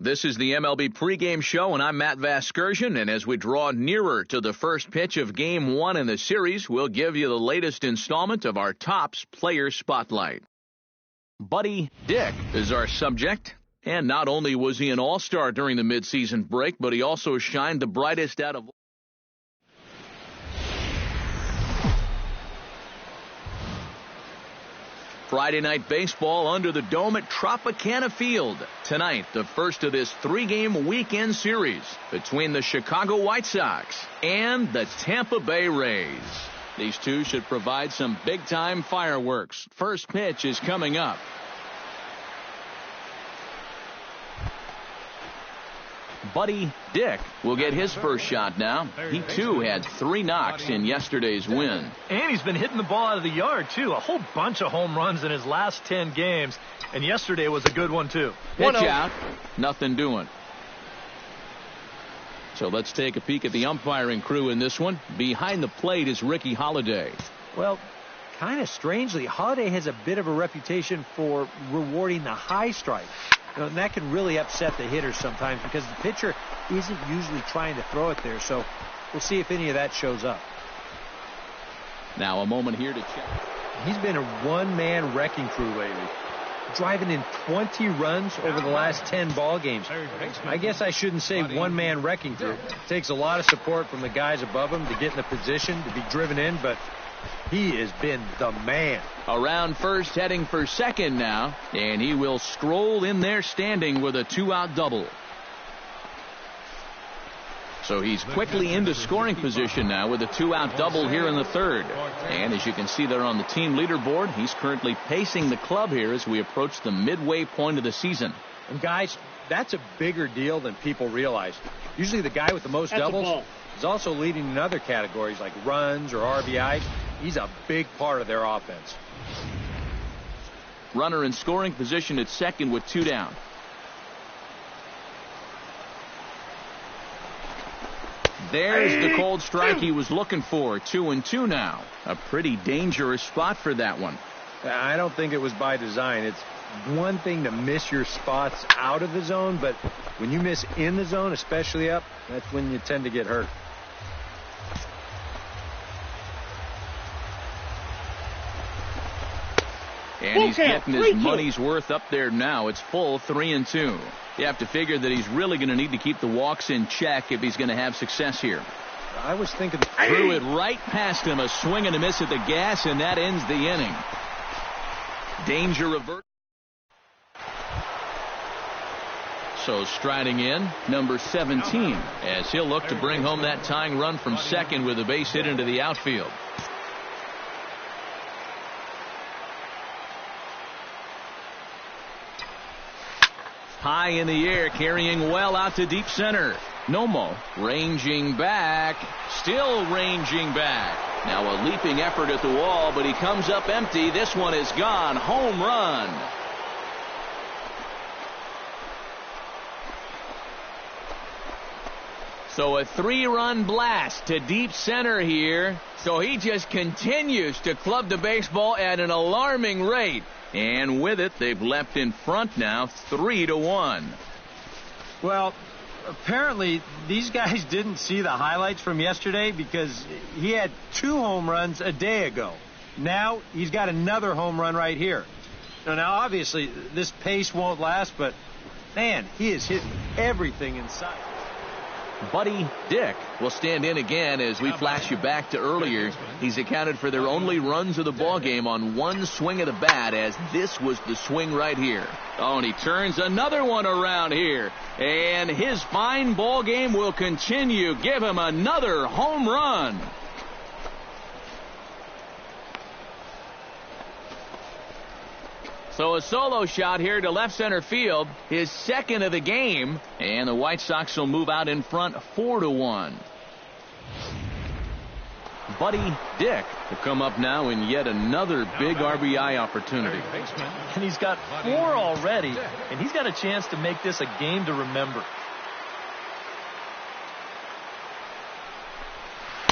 This is the MLB pregame show, and I'm Matt Vasgersian, and as we draw nearer to the first pitch of Game 1 in the series, we'll give you the latest installment of our Topps Player Spotlight. Buddy Dick is our subject, and not only was he an all-star during the midseason break, but he also shined the brightest out of Friday Night Baseball under the dome at Tropicana Field. Tonight, the first of this three-game weekend series between the Chicago White Sox and the Tampa Bay Rays. These two should provide some big-time fireworks. First pitch is coming up. Buddy Dick will get his first shot now. He, too, had 3 knocks in yesterday's win. And he's been hitting the ball out of the yard, too. A whole bunch of home runs in his last 10 games. And yesterday was a good one, too. Pitch out. Nothing doing. So let's take a peek at the umpiring crew in this one. Behind the plate is Ricky Holiday. Well, kind of strangely, Holiday has a bit of a reputation for rewarding the high strike. And that can really upset the hitter sometimes because the pitcher isn't usually trying to throw it there. So we'll see if any of that shows up. Now a moment here to check. He's been a one-man wrecking crew lately, driving in 20 runs over the last 10 ball games. I guess I shouldn't say one-man wrecking crew. It takes a lot of support from the guys above him to get in the position to be driven in, but he has been the man. Around first, heading for second now, and he will stroll in there standing with a 2-out double. So he's quickly into scoring position now with a 2-out double here in the third. And as you can see there on the team leaderboard, he's currently pacing the club here as we approach the midway point of the season. And guys, that's a bigger deal than people realize. Usually the guy with the most doubles is also leading in other categories like runs or RBIs. He's a big part of their offense. Runner in scoring position at second with 2 down. There's the cold strike he was looking for. 2-2 now. A pretty dangerous spot for that one. I don't think it was by design. It's one thing to miss your spots out of the zone, but when you miss in the zone, especially up, that's when you tend to get hurt. And he's getting his money's worth up there now. It's full 3-2. You have to figure that he's really going to need to keep the walks in check if he's going to have success here. I was thinking. Threw it right past him. A swing and a miss at the gas, and that ends the inning. Danger revert. So striding in, number 17, as he'll look to bring home that tying run from second with a base hit into the outfield. High in the air, carrying well out to deep center. Nomo ranging back, still ranging back. Now a leaping effort at the wall, but he comes up empty. This one is gone. Home run. So a 3-run blast to deep center here. So he just continues to club the baseball at an alarming rate. And with it, they've leapt in front now, 3-1. Well, apparently these guys didn't see the highlights from yesterday because he had 2 home runs a day ago. Now he's got another home run right here. Now obviously, this pace won't last, but, man, he is hitting everything in sight. Buddy Dick will stand in again as we flash you back to earlier. He's accounted for their only runs of the ball game on 1 swing of the bat, as this was the swing right here. Oh, and he turns another one around here. And his fine ball game will continue. Give him another home run. So a solo shot here to left center field, his second of the game, and the White Sox will move out in front 4-1. Buddy Dick will come up now in yet another big RBI opportunity. And he's got 4 already, and he's got a chance to make this a game to remember.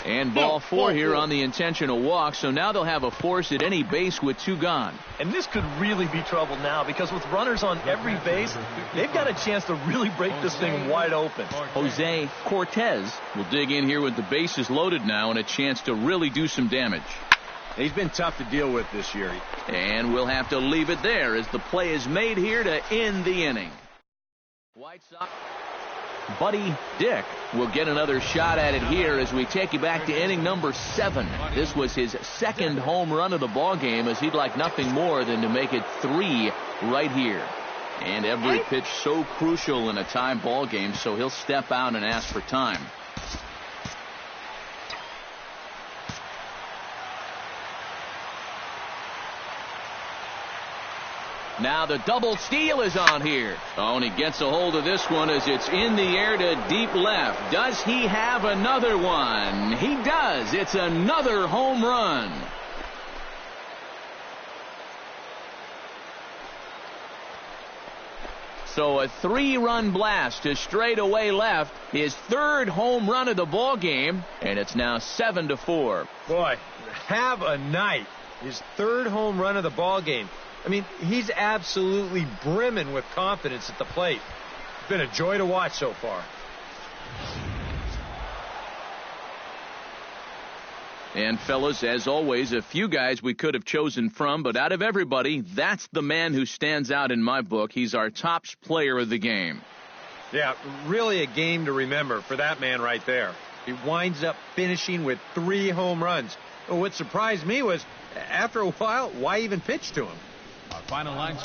And ball 4 here on the intentional walk, so now they'll have a force at any base with 2 gone. And this could really be trouble now because with runners on every base, they've got a chance to really break this thing wide open. Jose Cortez will dig in here with the bases loaded now and a chance to really do some damage. He's been tough to deal with this year. And we'll have to leave it there as the play is made here to end the inning. White Sox. Buddy Dick will get another shot at it here as we take you back to inning number 7. This was his second home run of the ball game, as he'd like nothing more than to make it 3 right here. And every pitch so crucial in a tie ball game, so he'll step out and ask for time. Now the double steal is on here. Oh, and he gets a hold of this one as it's in the air to deep left. Does he have another one? He does. It's another home run. So a 3-run blast to straightaway left. His 3rd home run of the ball game, and it's now 7-4. Boy, have a night. His 3rd home run of the ball game. I mean, he's absolutely brimming with confidence at the plate. It's been a joy to watch so far. And, fellas, as always, a few guys we could have chosen from, but out of everybody, that's the man who stands out in my book. He's our top player of the game. Yeah, really a game to remember for that man right there. He winds up finishing with 3 home runs. What surprised me was, after a while, why even pitch to him?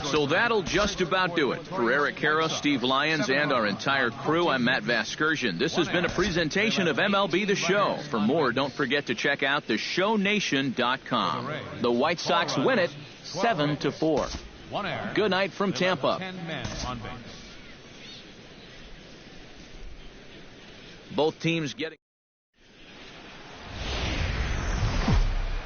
So that'll just about do it. For Eric Karros, Steve Lyons, and our entire crew, I'm Matt Vasgersian. This has been a presentation of MLB The Show. For more, don't forget to check out theshownation.com. The White Sox win it 7-4. Good night from Tampa. Both teams getting...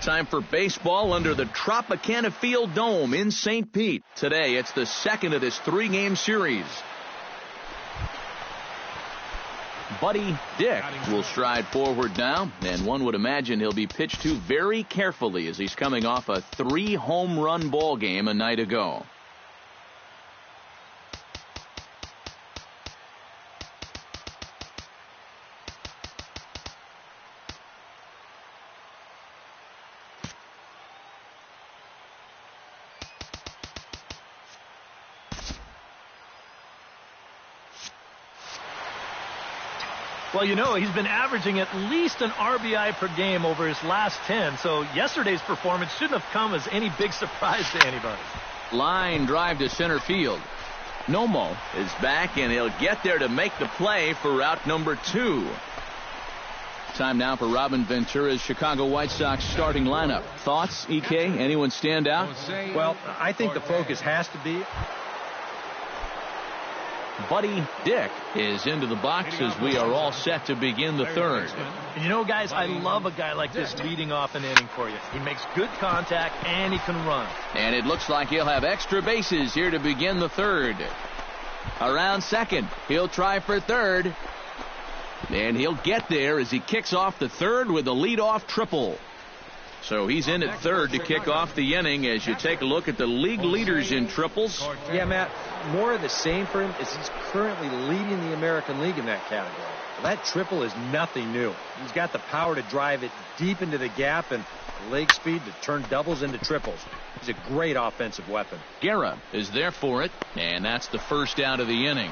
Time for baseball under the Tropicana Field Dome in St. Pete. Today, it's the second of this 3-game series. Buddy Dick will stride forward now, and one would imagine he'll be pitched to very carefully as he's coming off a 3-home run ball game a night ago. Well, you know, he's been averaging at least an RBI per game over his last 10, so yesterday's performance shouldn't have come as any big surprise to anybody. Line drive to center field. Nomo is back, and he'll get there to make the play for route number 2. Time now for Robin Ventura's Chicago White Sox starting lineup. Thoughts, EK? Anyone stand out? Well, I think the focus has to be... Buddy Dick is into the box as we are all set to begin the 3rd. And you know, guys, I love a guy like this leading off an inning for you. He makes good contact, and he can run. And it looks like he'll have extra bases here to begin the 3rd. Around second, he'll try for 3rd. And he'll get there as he kicks off the 3rd with a leadoff triple. So he's in at 3rd to kick off the inning as you take a look at the league leaders in triples. Yeah, Matt, more of the same for him as he's currently leading the American League in that category. Well, that triple is nothing new. He's got the power to drive it deep into the gap and leg speed to turn doubles into triples. He's a great offensive weapon. Guerra is there for it, and that's the first out of the inning.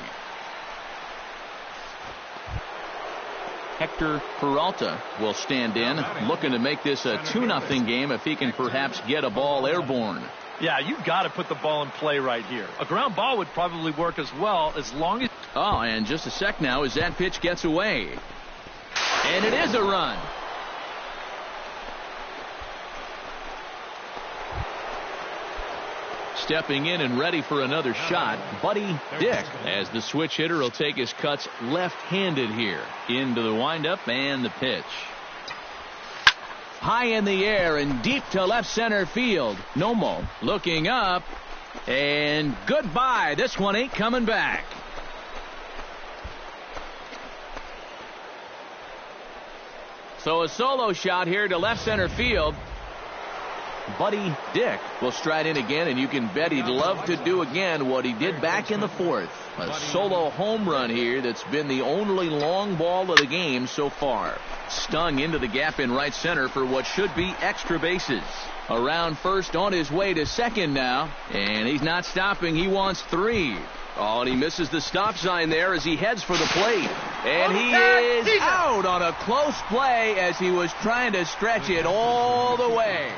Hector Peralta will stand in, looking to make this a 2-0 game if he can perhaps get a ball airborne. Yeah, you've got to put the ball in play right here. A ground ball would probably work as well as long as... Oh, and just a sec now as that pitch gets away. And it is a run. Stepping in and ready for another shot, Buddy Dick, as the switch hitter will take his cuts left-handed here. Into the windup and the pitch. High in the air and deep to left center field. Nomo looking up, and goodbye. This one ain't coming back. So a solo shot here to left center field. Buddy Dick will stride in again, and you can bet he'd love to do again what he did back in the fourth. A solo home run here that's been the only long ball of the game so far. Stung into the gap in right center for what should be extra bases. Around first, on his way to second now, and he's not stopping. He wants 3. Oh, and he misses the stop sign there as he heads for the plate. And he is out on a close play as he was trying to stretch it all the way.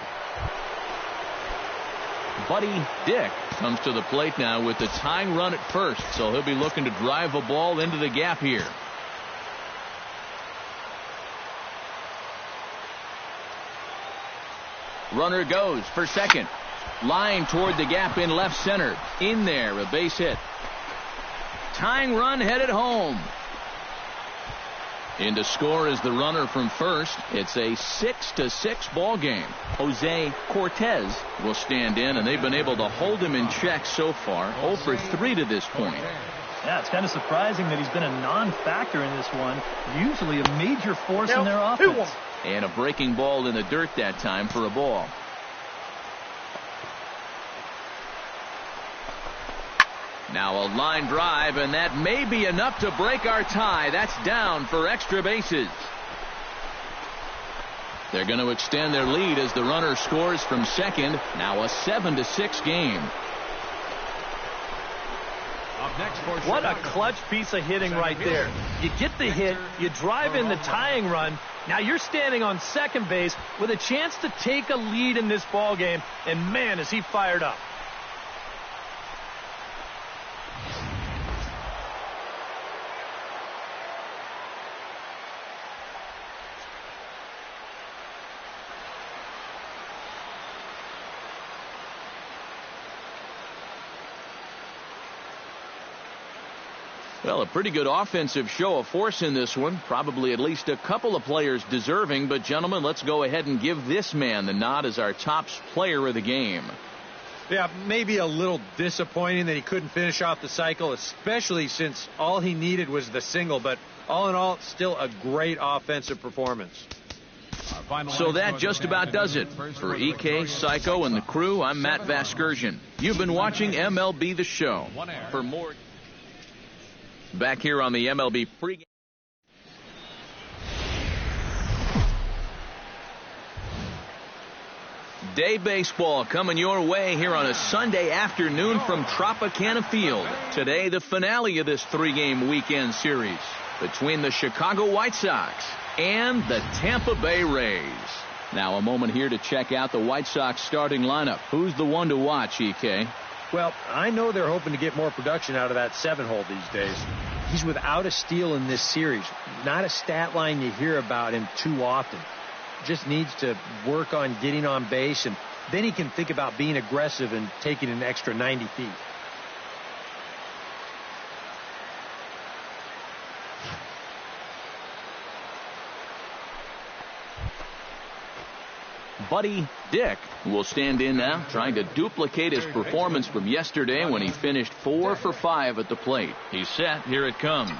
Buddy Dick comes to the plate now with the tying run at first, so he'll be looking to drive a ball into the gap here. Runner goes for second. Line toward the gap in left center. In there, a base hit. Tying run headed home. In to score is the runner from first. It's a 6-6 ball game. Jose Cortez will stand in, and they've been able to hold him in check so far. 0 for 3 to this point. Yeah, it's kind of surprising that he's been a non-factor in this one. Usually a major force in their offense. And a breaking ball in the dirt that time for a ball. Now a line drive, and that may be enough to break our tie. That's down for extra bases. They're going to extend their lead as the runner scores from second. Now a 7-6 game. What a clutch piece of hitting right there. You get the hit, you drive in the tying run. Now you're standing on second base with a chance to take a lead in this ball game, and man, is he fired up. Well, a pretty good offensive show of force in this one. Probably at least a couple of players deserving. But, gentlemen, let's go ahead and give this man the nod as our top player of the game. Yeah, maybe a little disappointing that he couldn't finish off the cycle, especially since all he needed was the single. But all in all, still a great offensive performance. So that just about does it. For EK, Psycho, and the crew, I'm Matt Vasgersian. You've been watching MLB The Show. For more... Back here on the MLB pregame. Day baseball coming your way here on a Sunday afternoon from Tropicana Field. Today, the finale of this 3-game weekend series between the Chicago White Sox and the Tampa Bay Rays. Now, a moment here to check out the White Sox starting lineup. Who's the one to watch, EK? Well, I know they're hoping to get more production out of that 7-hole these days. He's without a steal in this series. Not a stat line you hear about him too often. Just needs to work on getting on base, and then he can think about being aggressive and taking an extra 90 feet. Buddy Dick will stand in now, trying to duplicate his performance from yesterday when he finished 4 for 5 at the plate. He's set. Here it comes.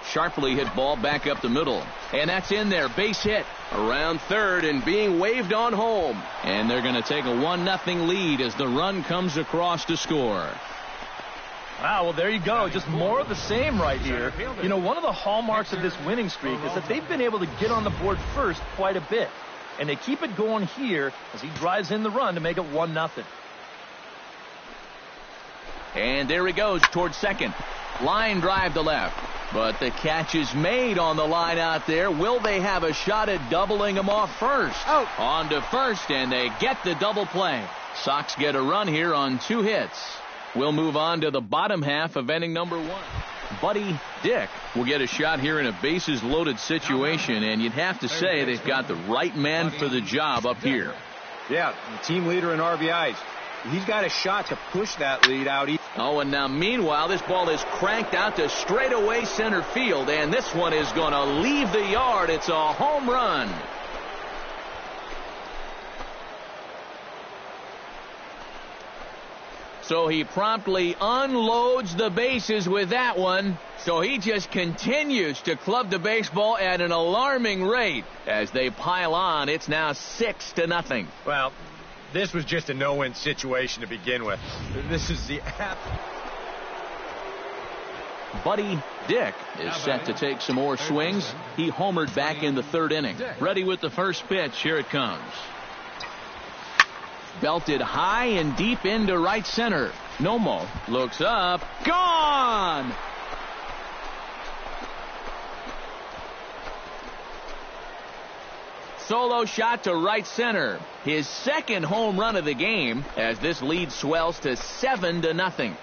Sharply hit ball back up the middle. And that's in there. Base hit around third and being waved on home. And they're going to take a 1-0 lead as the run comes across to score. Wow, well, there you go. Just more of the same right here. You know, one of the hallmarks of this winning streak is that they've been able to get on the board first quite a bit. And they keep it going here as he drives in the run to make it 1-0. And there he goes towards second. Line drive to left. But the catch is made on the line out there. Will they have a shot at doubling him off first? Out. On to first, and they get the double play. Sox get a run here on 2 hits. We'll move on to the bottom half of inning number 1. Buddy Dick will get a shot here in a bases-loaded situation, and you'd have to say they've got the right man for the job up here. Yeah, the team leader in RBIs. He's got a shot to push that lead out. Oh, and now meanwhile, this ball is cranked out to straightaway center field, and this one is going to leave the yard. It's a home run. So he promptly unloads the bases with that one. So he just continues to club the baseball at an alarming rate. As they pile on, it's now 6-0. Well, this was just a no-win situation to begin with. This is the Buddy Dick is set to take some more swings. He homered back in the third inning. Ready with the first pitch. Here it comes. Belted high and deep into right center. Nomo looks up. Gone! Solo shot to right center. His second home run of the game as this lead swells to 7-0.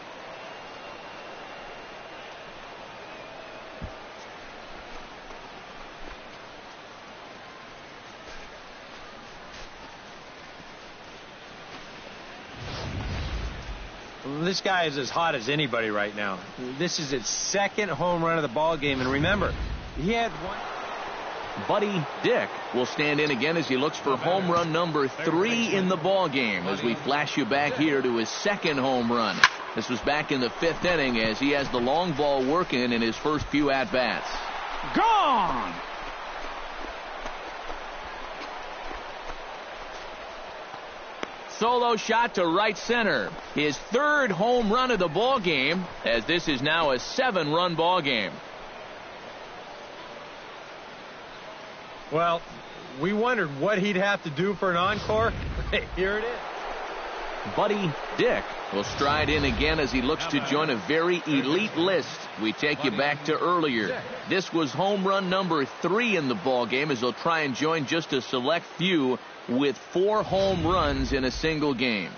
This guy is as hot as anybody right now. This is his second home run of the ball game, and remember, he had one. Buddy Dick will stand in again as he looks for home run number 3 in the ball game as we flash you back here to his second home run. This was back in the 5th inning as he has the long ball working in his first few at-bats. Gone! Solo shot to right center. His third home run of the ball game as this is now a 7-run ball game. Well, we wondered what he'd have to do for an encore. Here it is. Buddy Dick will stride in again as he looks to join a very elite list. We take you back to earlier. This was home run number 3 in the ball game as he'll try and join just a select few with 4 home runs in a single game.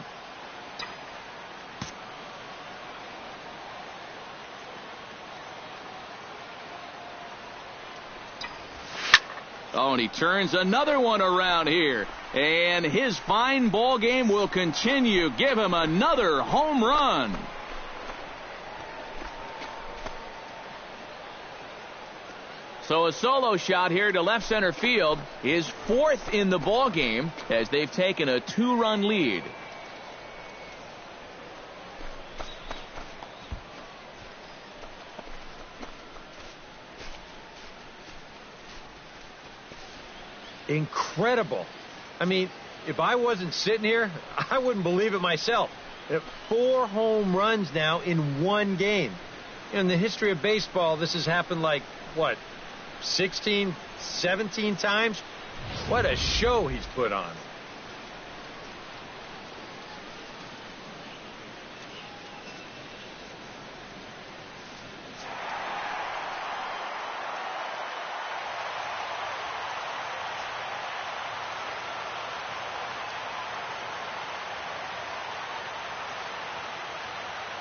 Oh, and he turns another one around here. And his fine ball game will continue. Give him another home run. So a solo shot here to left center field is 4th in the ball game as they've taken a 2-run lead. Incredible. I mean, if I wasn't sitting here, I wouldn't believe it myself. 4 home runs now in one game. In the history of baseball, this has happened like, what, 16, 17 times? What a show he's put on.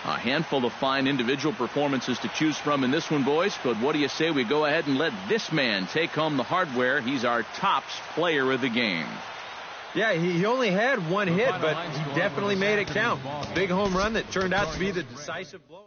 A handful of fine individual performances to choose from in this one, boys. But what do you say we go ahead and let this man take home the hardware? He's our tops player of the game. Yeah, he only had one hit, but he definitely made it count. Big home run that turned out to be the decisive blow.